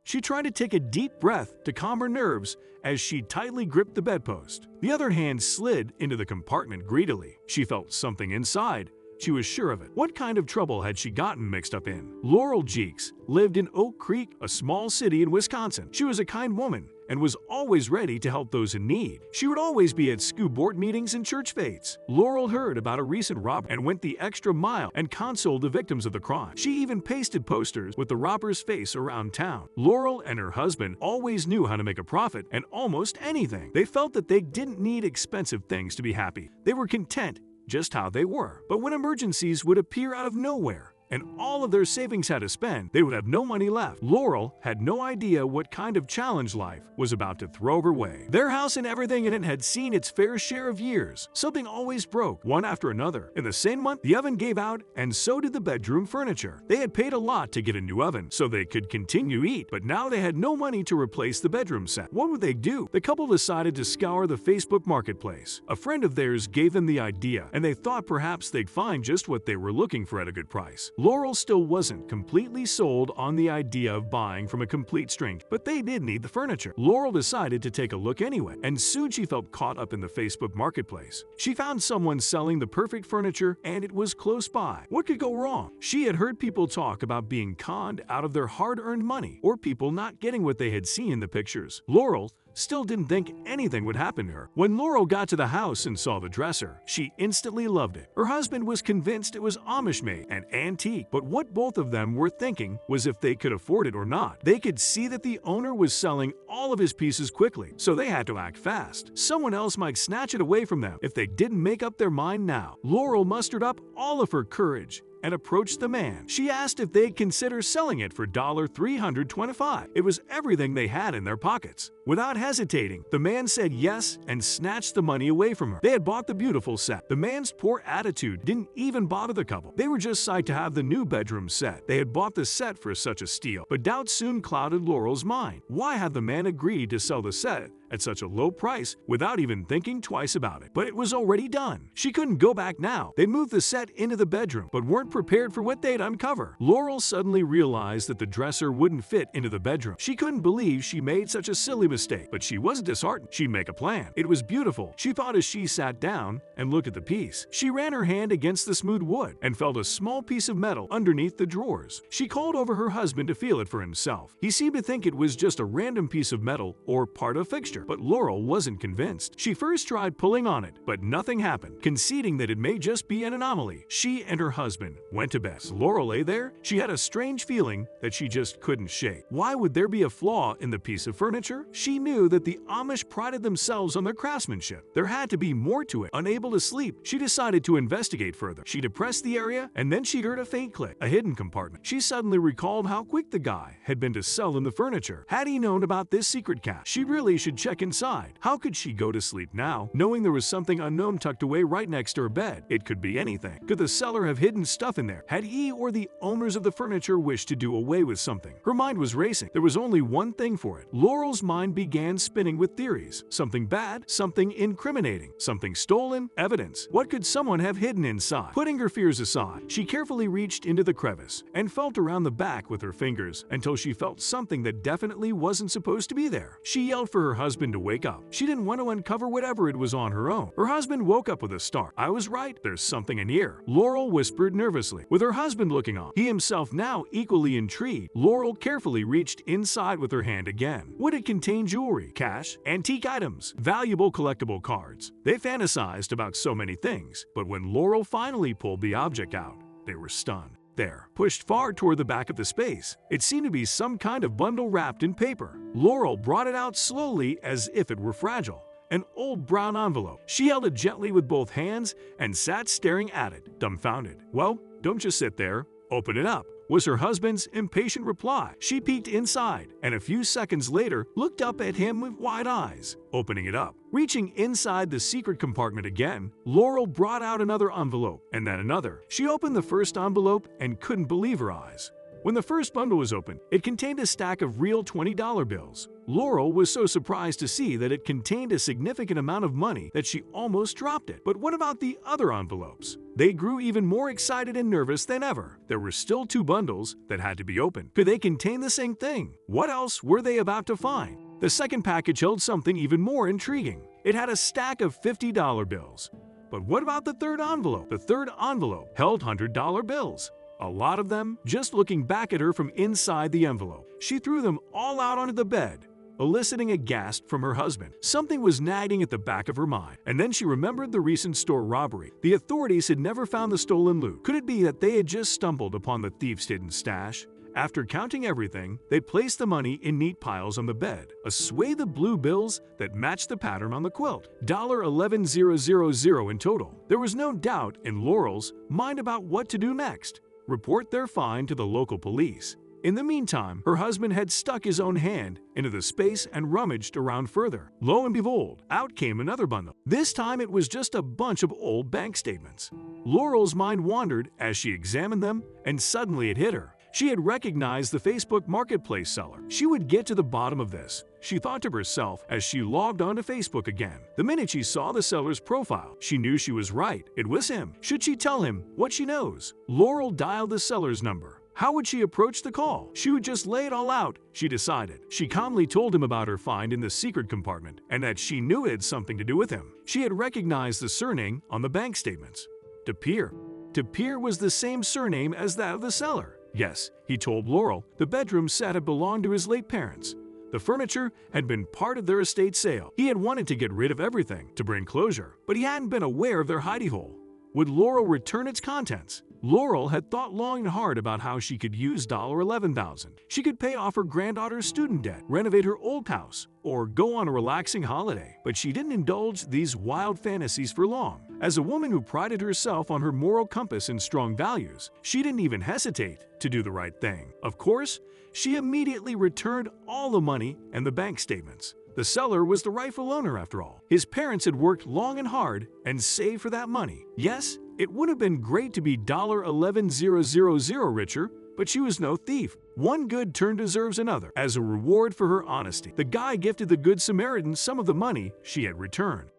She tried to take a deep breath to calm her nerves as she tightly gripped the bedpost. The other hand slid into the compartment greedily. She felt something inside. She was sure of it. What kind of trouble had she gotten mixed up in? Laurel Jeeks lived in Oak Creek, a small city in Wisconsin. She was a kind woman and was always ready to help those in need. She would always be at school board meetings and church fetes. Laurel heard about a recent robbery and went the extra mile and consoled the victims of the crime. She even pasted posters with the robber's face around town. Laurel and her husband always knew how to make a profit and almost anything. They felt that they didn't need expensive things to be happy. They were content just how they were. But when emergencies would appear out of nowhere, and all of their savings had to spend, they would have no money left. Laurel had no idea what kind of challenge life was about to throw her way. Their house and everything in it had seen its fair share of years. Something always broke, one after another. In the same month, the oven gave out, and so did the bedroom furniture. They had paid a lot to get a new oven, so they could continue to eat, but now they had no money to replace the bedroom set. What would they do? The couple decided to scour the Facebook Marketplace. A friend of theirs gave them the idea, and they thought perhaps they'd find just what they were looking for at a good price. Laurel still wasn't completely sold on the idea of buying from a complete stranger, but they did need the furniture. Laurel decided to take a look anyway, and soon she felt caught up in the Facebook Marketplace. She found someone selling the perfect furniture, and it was close by. What could go wrong? She had heard people talk about being conned out of their hard-earned money, or people not getting what they had seen in the pictures. Laurel still didn't think anything would happen to her. When Laurel got to the house and saw the dresser, she instantly loved it. Her husband was convinced it was Amish-made and antique, but what both of them were thinking was if they could afford it or not. They could see that the owner was selling all of his pieces quickly, so they had to act fast. Someone else might snatch it away from them if they didn't make up their mind now. Laurel mustered up all of her courage and approached the man. She asked if they'd consider selling it for $325. It was everything they had in their pockets. Without hesitating, the man said yes and snatched the money away from her. They had bought the beautiful set. The man's poor attitude didn't even bother the couple. They were just psyched to have the new bedroom set. They had bought the set for such a steal, but doubt soon clouded Laurel's mind. Why had the man agreed to sell the set at such a low price without even thinking twice about it? But it was already done. She couldn't go back now. They moved the set into the bedroom, but weren't prepared for what they'd uncover. Laurel suddenly realized that the dresser wouldn't fit into the bedroom. She couldn't believe she made such a silly mistake, but she wasn't disheartened. She'd make a plan. It was beautiful, she thought as she sat down and looked at the piece. She ran her hand against the smooth wood and felt a small piece of metal underneath the drawers. She called over her husband to feel it for himself. He seemed to think it was just a random piece of metal or part of a fixture, but Laurel wasn't convinced. She first tried pulling on it, but nothing happened. Conceding that it may just be an anomaly, she and her husband went to bed. As Laurel lay there, she had a strange feeling that she just couldn't shake. Why would there be a flaw in the piece of furniture? She knew that the Amish prided themselves on their craftsmanship. There had to be more to it. Unable to sleep, she decided to investigate further. She depressed the area, and then she heard a faint click, a hidden compartment. She suddenly recalled how quick the guy had been to sell in the furniture. Had he known about this secret cache, she really should check inside. How could she go to sleep now, knowing there was something unknown tucked away right next to her bed? It could be anything. Could the seller have hidden stuff in there? Had he or the owners of the furniture wished to do away with something? Her mind was racing. There was only one thing for it. Laurel's mind began spinning with theories. Something bad, something incriminating, something stolen, evidence. What could someone have hidden inside? Putting her fears aside, she carefully reached into the crevice and felt around the back with her fingers until she felt something that definitely wasn't supposed to be there. She yelled for her husband to wake up. She didn't want to uncover whatever it was on her own. Her husband woke up with a start. "I was right. There's something in here," Laurel whispered nervously. With her husband looking on, he himself now equally intrigued, Laurel carefully reached inside with her hand again. Would it contain jewelry, cash, antique items, valuable collectible cards? They fantasized about so many things, but when Laurel finally pulled the object out, they were stunned. There, pushed far toward the back of the space, it seemed to be some kind of bundle wrapped in paper. Laurel brought it out slowly as if it were fragile. An old brown envelope. She held it gently with both hands and sat staring at it, dumbfounded. "Well, don't just sit there. Open it up," was her husband's impatient reply. She peeked inside and a few seconds later looked up at him with wide eyes, opening it up. Reaching inside the secret compartment again, Laurel brought out another envelope and then another. She opened the first envelope and couldn't believe her eyes. When the first bundle was opened, it contained a stack of real $20 bills. Laurel was so surprised to see that it contained a significant amount of money that she almost dropped it. But what about the other envelopes? They grew even more excited and nervous than ever. There were still 2 bundles that had to be opened. Could they contain the same thing? What else were they about to find? The second package held something even more intriguing. It had a stack of $50 bills. But what about the third envelope? The third envelope held $100 bills. A lot of them. Just looking back at her from inside the envelope, she threw them all out onto the bed, eliciting a gasp from her husband. Something was nagging at the back of her mind. And then she remembered the recent store robbery. The authorities had never found the stolen loot. Could it be that they had just stumbled upon the thief's hidden stash? After counting everything, they placed the money in neat piles on the bed, a swathe of blue bills that matched the pattern on the quilt. $11,000 in total. There was no doubt in Laurel's mind about what to do next. Report their find to the local police. In the meantime, her husband had stuck his own hand into the space and rummaged around further. Lo and behold, out came another bundle. This time it was just a bunch of old bank statements. Laurel's mind wandered as she examined them, and suddenly it hit her. She had recognized the Facebook Marketplace seller. She would get to the bottom of this, she thought to herself as she logged onto Facebook again. The minute she saw the seller's profile, she knew she was right. It was him. Should she tell him what she knows? Laurel dialed the seller's number. How would she approach the call? She would just lay it all out, she decided. She calmly told him about her find in the secret compartment and that she knew it had something to do with him. She had recognized the surname on the bank statements. DePere. DePere was the same surname as that of the seller. Yes, he told Laurel, the bedroom set had belonged to his late parents. The furniture had been part of their estate sale. He had wanted to get rid of everything to bring closure, but he hadn't been aware of their hidey hole. Would Laurel return its contents? Laurel had thought long and hard about how she could use $11,000. She could pay off her granddaughter's student debt, renovate her old house, or go on a relaxing holiday. But she didn't indulge these wild fantasies for long. As a woman who prided herself on her moral compass and strong values, she didn't even hesitate to do the right thing. Of course, she immediately returned all the money and the bank statements. The seller was the rightful owner after all. His parents had worked long and hard and saved for that money. Yes, it would have been great to be $11,000 richer, but she was no thief. One good turn deserves another. As a reward for her honesty, the guy gifted the Good Samaritan some of the money she had returned.